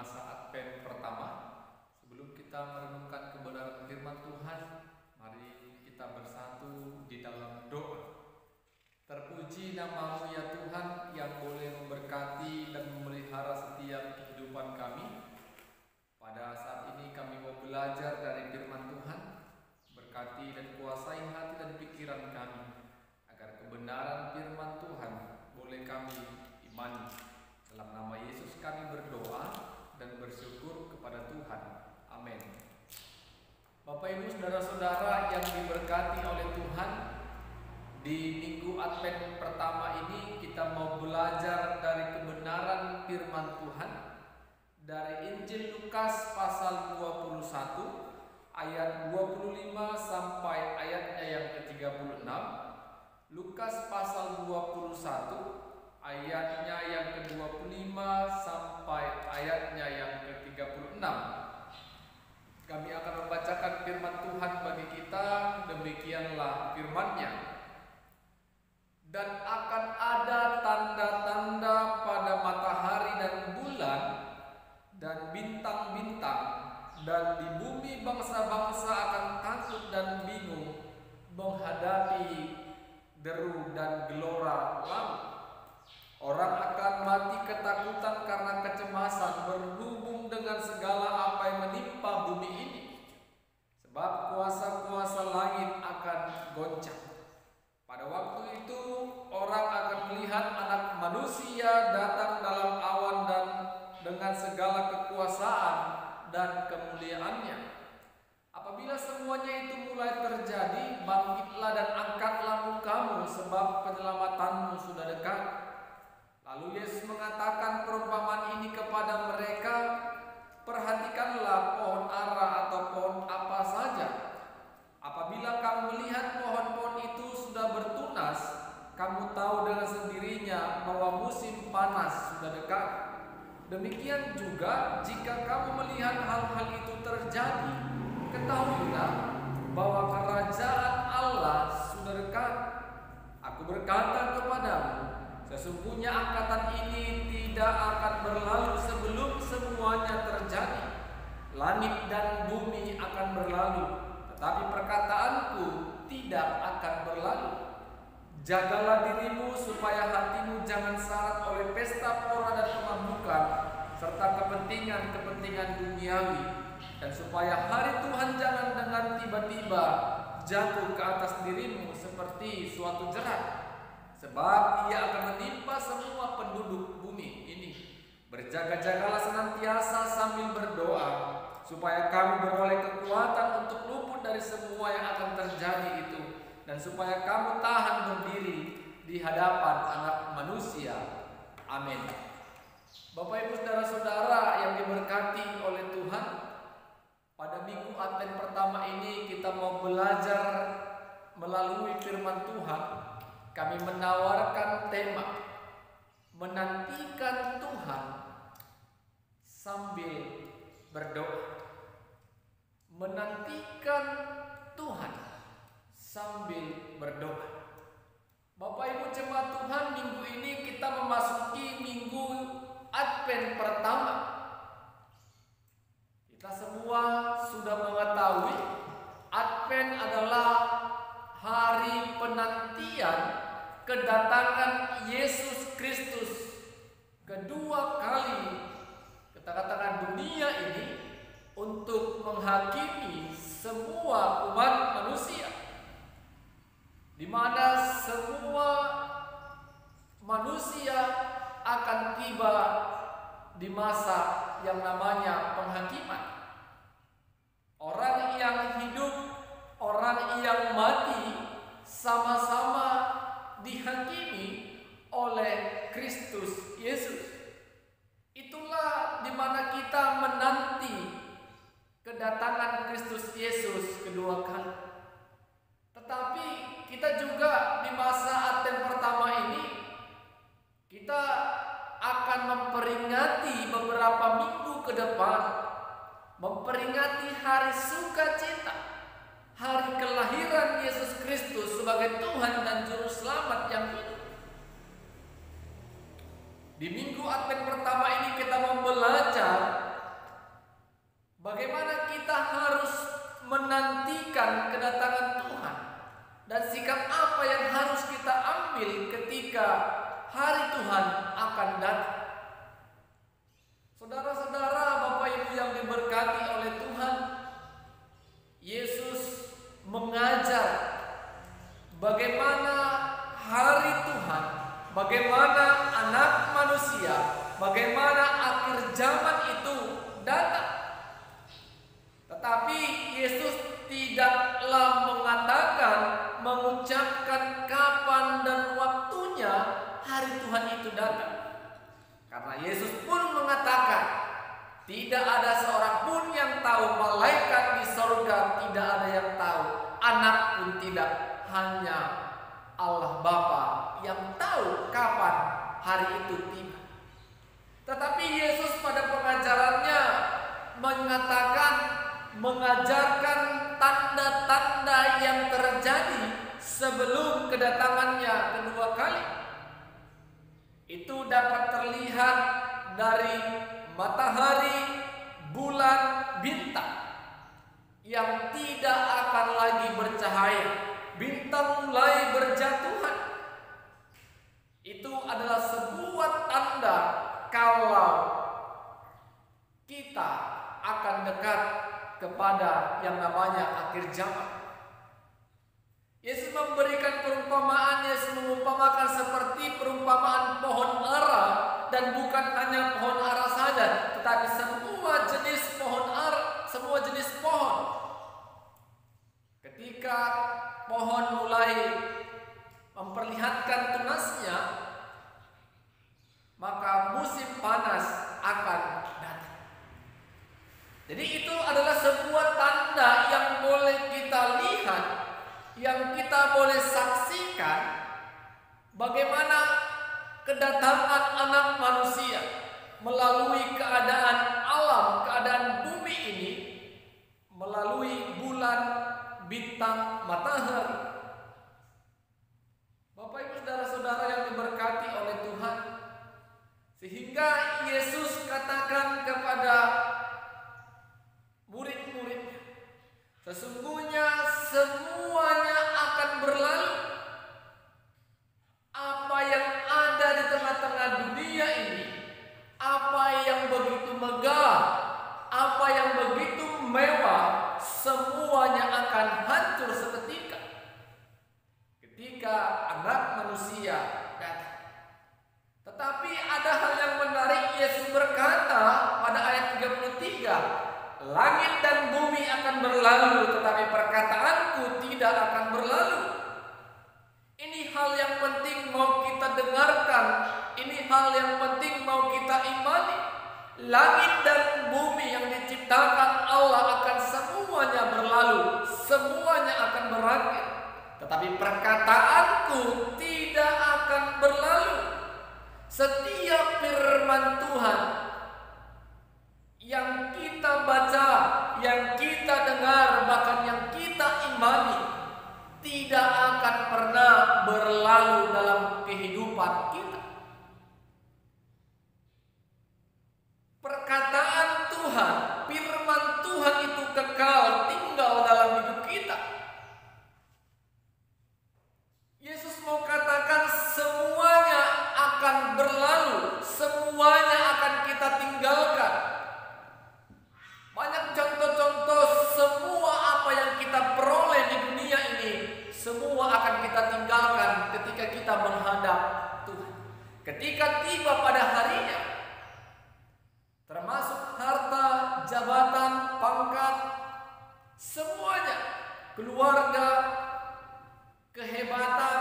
masa Advent pertama, sebelum kita merenungkan kebenaran firman Tuhan, mari kita bersatu di dalam doa. Terpuji nama-Mu ya Tuhan yang boleh memberkati dan memelihara setiap kehidupan kami. Pada saat ini kami mau belajar dari firman Tuhan. Berkati dan kuasai hati dan pikiran kami, agar kebenaran firman Tuhan boleh kami imani. Dalam nama Yesus kami berdoa dan bersyukur kepada Tuhan. Amin. Bapak Ibu saudara-saudara yang diberkati oleh Tuhan, di minggu Advent pertama ini kita mau belajar dari kebenaran firman Tuhan dari Injil Lukas pasal 21 ayat 25 sampai ayatnya yang ke-36. Lukas pasal 21 ayatnya yang ke-25 sampai ayatnya yang ke-36. Kami akan membacakan firman Tuhan bagi kita. Demikianlah firman-Nya. Dan akan ada tanda-tanda pada matahari dan bulan dan bintang-bintang, dan di bumi bangsa-bangsa akan takut dan bingung menghadapi deru dan gelora laut. Orang akan mati ketakutan karena kecemasan berhubung dengan segala apa yang menimpa bumi ini, sebab kuasa-kuasa langit akan goncang. Pada waktu itu orang akan melihat Anak Manusia datang dalam awan dan dengan segala kekuasaan dan kemuliaannya. Apabila semuanya itu mulai terjadi, bangkitlah dan angkatlah mukamu, sebab keselamatanmu sudah dekat. Lalu Yesus mengatakan perumpamaan ini kepada mereka, perhatikanlah pohon ara atau pohon apa saja. Apabila kamu melihat pohon-pohon itu sudah bertunas, kamu tahu dengan sendirinya bahwa musim panas sudah dekat. Demikian juga jika kamu melihat hal-hal itu terjadi, ketahuilah bahwa kerajaan Allah sudah dekat. Aku berkata kepadamu, sesungguhnya angkatan ini tidak akan berlalu sebelum semuanya terjadi. Langit dan bumi akan berlalu, tetapi perkataanku tidak akan berlalu. Jagalah dirimu supaya hatimu jangan syarat oleh pesta pora dan pemabukkan, serta kepentingan-kepentingan duniawi, dan supaya hari Tuhan jangan dengan tiba-tiba jatuh ke atas dirimu seperti suatu jerat. Sebab ia akan menimpa semua penduduk bumi ini. Berjaga-jagalah senantiasa sambil berdoa, supaya kamu beroleh kekuatan untuk luput dari semua yang akan terjadi itu, dan supaya kamu tahan berdiri di hadapan Anak Manusia. Amin. Bapak Ibu saudara-saudara yang diberkati oleh Tuhan, pada minggu Advent pertama ini kita mau belajar melalui firman Tuhan. Kami menawarkan tema menantikan Tuhan sambil berdoa. Menantikan Tuhan sambil berdoa. Bapak Ibu jemaat Tuhan, minggu ini kita memasuki minggu Advent pertama. Kita semua sudah mengetahui Advent adalah hari penantian kedatangan Yesus Kristus kedua kali kita katakan dunia ini untuk menghakimi semua umat manusia, di mana semua manusia akan tiba di masa yang namanya penghakiman. Orang yang hidup, orang yang mati sama-sama dihakimi oleh Kristus Yesus. Itulah di mana kita menanti kedatangan Kristus Yesus kedua kali. Tetapi kita juga di masa Advent pertama ini kita akan memperingati beberapa minggu ke depan, memperingati hari sukacita, hari kelahiran Yesus Kristus sebagai Tuhan dan Juru Selamat yang hidup. Di minggu Advent pertama ini kita mau belajar menantikan kedatangan Tuhan dan sikap apa yang harus kita ambil ketika hari Tuhan akan datang. Saudara-saudara, Bapak Ibu yang diberkati oleh Tuhan, Yesus mengajar bagaimana hari Tuhan, bagaimana anak manusia, bagaimana akhir zaman itu datang. Tetapi Yesus tidaklah mengatakan, mengucapkan kapan dan waktunya hari Tuhan itu datang. Karena Yesus pun mengatakan, tidak ada seorang pun yang tahu, malaikat di surga tidak ada yang tahu, anak pun tidak, hanya Allah Bapa yang tahu kapan hari itu tiba. Tetapi Yesus pada pengajarannya mengatakan, mengajarkan tanda-tanda yang terjadi sebelum kedatangannya kedua kali. Itu dapat terlihat dari matahari, bulan, bintang yang tidak akan lagi bercahaya. Bintang mulai berjatuhan. Itu adalah sebuah tanda kalau kita akan dekat kepada yang namanya akhir zaman. Yesus memberikan perumpamaan, Yesus mengumpamakan seperti perumpamaan pohon ara, dan bukan hanya pohon ara saja, tetapi semua jenis pohon ara, semua jenis pohon. Ketika pohon mulai memperlihatkan tunasnya, maka musim panas akan datang. Jadi itu adalah sebuah tanda yang boleh kita lihat, yang kita boleh saksikan bagaimana kedatangan anak manusia melalui keadaan alam, keadaan bumi ini, melalui bulan, bintang, matahari. Bapak Ibu saudara-saudara yang diberkati oleh Tuhan, sehingga Yesus katakan kepada murid-muridnya, sesungguhnya semuanya akan berlalu. Apa yang ada di tengah-tengah dunia ini, apa yang begitu megah, apa yang begitu mewah, semuanya akan hancur seketika ketika anak manusia datang. Tetapi ada hal yang menarik. Yesus berkata pada ayat 33, langit dan bumi akan berlalu, tetapi perkataanku tidak akan berlalu. Ini hal yang penting mau kita dengarkan. Ini hal yang penting mau kita imani. Langit dan bumi yang diciptakan Allah akan semuanya berlalu, semuanya akan berakhir. Tetapi perkataanku tidak akan berlalu. Setiap firman Tuhan yang kita baca, yang kita dengar, bahkan yang kita imani, tidak akan pernah berlalu dalam kehidupan kita. Perkataan Tuhan, firman Tuhan itu kekal tinggal dalam hidup kita. Yesus mau katakan semuanya akan berlalu, semuanya akan kita tinggalkan. Banyak contoh-contoh, semua apa yang kita peroleh di dunia ini, semua akan kita tinggalkan ketika kita menghadap Tuhan. Ketika tiba pada harinya, termasuk harta, jabatan, pangkat, semuanya, keluarga, kehebatan,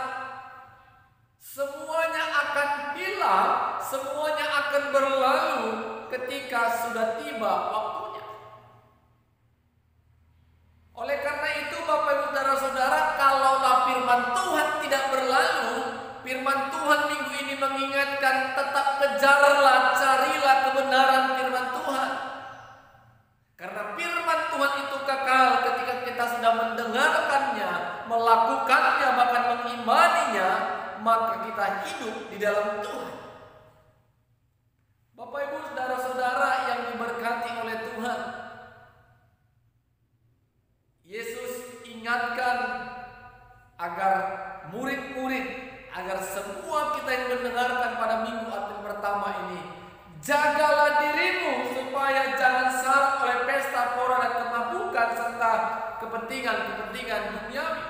semuanya akan hilang, semuanya akan berlalu ketika sudah tiba waktunya. Oleh karena itu Bapak Ibu saudara-saudara, kalaulah firman Tuhan tidak berlalu, firman Tuhan minggu ini mengingatkan, tetap kejarlah, carilah kebenaran firman Tuhan. Karena firman Tuhan itu kekal ketika kita sudah mendengarkannya, melakukannya, bahkan mengimaninya, maka kita hidup di dalam Tuhan. Bapak Ibu saudara-saudara yang diberkati oleh Tuhan, Yesus ingin dengarkan pada minggu Advent pertama ini, jagalah dirimu supaya jangan syarat oleh pesta pora dan kemabukan serta kepentingan-kepentingan duniawi.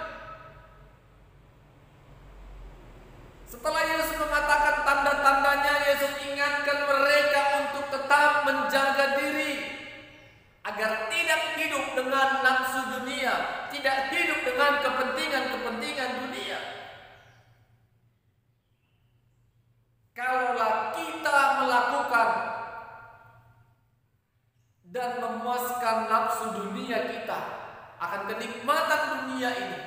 Setelah Yesus mengatakan tanda-tandanya, Yesus ingatkan mereka untuk tetap menjaga diri agar tidak hidup dengan nafsu dunia, tidak hidup dengan kepentingan-kepentingan dunia. Kalaulah kita melakukan dan memuaskan nafsu dunia kita akan kenikmatan dunia ini,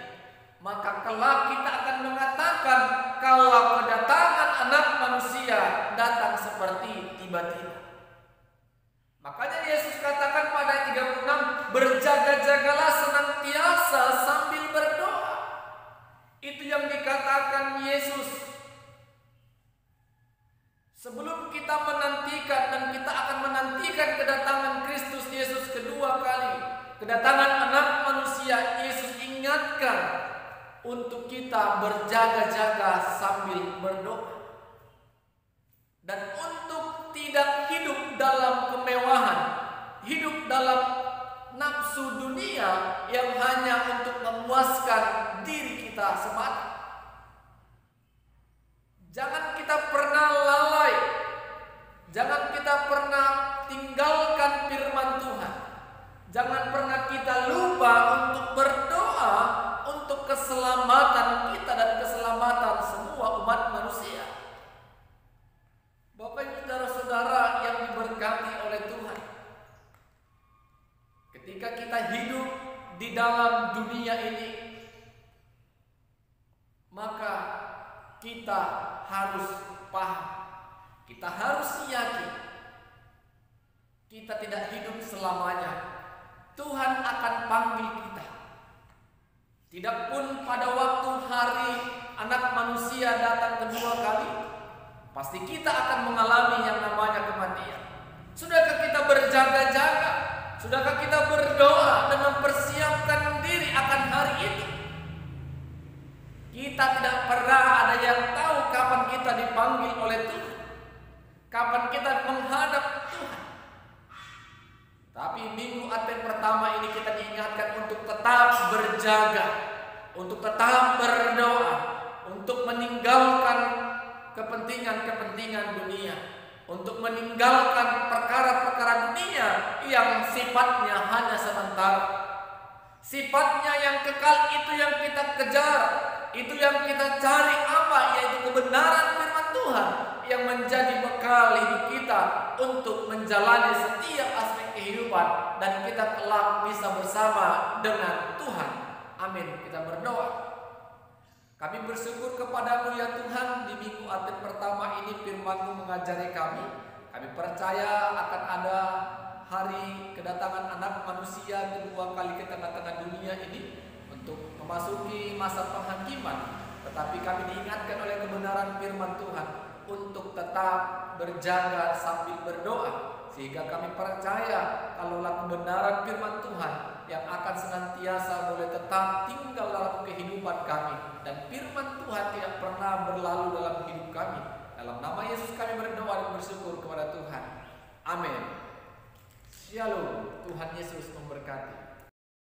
maka kelak kita akan mengatakan kalau kedatangan Anak Manusia datang seperti tiba-tiba. Makanya Yesus katakan pada 36, berjaga-jagalah senantiasa sambil berdoa. Itu yang dikatakan Yesus. Sebelum kita menantikan, dan kita akan menantikan kedatangan Kristus Yesus kedua kali, kedatangan Anak Manusia, Yesus ingatkan untuk kita berjaga-jaga sambil berdoa. Dan untuk tidak hidup dalam kemewahan, hidup dalam nafsu dunia yang hanya untuk memuaskan diri kita semata. Jangan kita pernah lalai, jangan kita pernah tinggalkan firman Tuhan. Jangan pernah kita lupa untuk berdoa untuk keselamatan kita dan keselamatan semua umat manusia. Bapak Ibu saudara-saudara yang diberkati oleh Tuhan, ketika kita hidup di dalam dunia ini, maka kita harus paham, kita harus yakin, kita tidak hidup selamanya. Tuhan akan panggil kita. Tidak pun pada waktu hari Anak Manusia datang kedua kali, pasti kita akan mengalami yang namanya kematian. Sudahkah kita berjaga-jaga? Sudahkah kita berdoa dan mempersiapkan diri akan hari itu? Kita tidak pernah ada yang tahu kapan kita dipanggil oleh Tuhan, kapan kita menghadap Tuhan. Tapi minggu Advent pertama ini kita diingatkan untuk tetap berjaga, untuk tetap berdoa, untuk meninggalkan kepentingan-kepentingan dunia, untuk meninggalkan perkara-perkara dunia yang sifatnya hanya sementara. Sifatnya yang kekal itu yang kita kejar, itu yang kita cari apa? Yaitu kebenaran firman Tuhan yang menjadi bekal hidup kita untuk menjalani setiap aspek kehidupan dan kita kelak bisa bersama dengan Tuhan. Amin. Kita berdoa. Kami bersyukur kepadamu ya Tuhan, di minggu Advent pertama ini firman-Mu mengajari kami. Kami percaya akan ada hari kedatangan Anak Manusia kedua kali ke tengah-tengah dunia ini untuk memasuki masa penghakiman. Tetapi kami diingatkan oleh kebenaran firman Tuhan untuk tetap berjaga sambil berdoa, sehingga kami percaya kalaulah kebenaran firman Tuhan yang akan senantiasa boleh tetap tinggal dalam kehidupan kami, dan firman Tuhan tidak pernah berlalu dalam hidup kami. Dalam nama Yesus kami berdoa dan bersyukur kepada Tuhan. Amin. Shalom. Tuhan Yesus memberkati.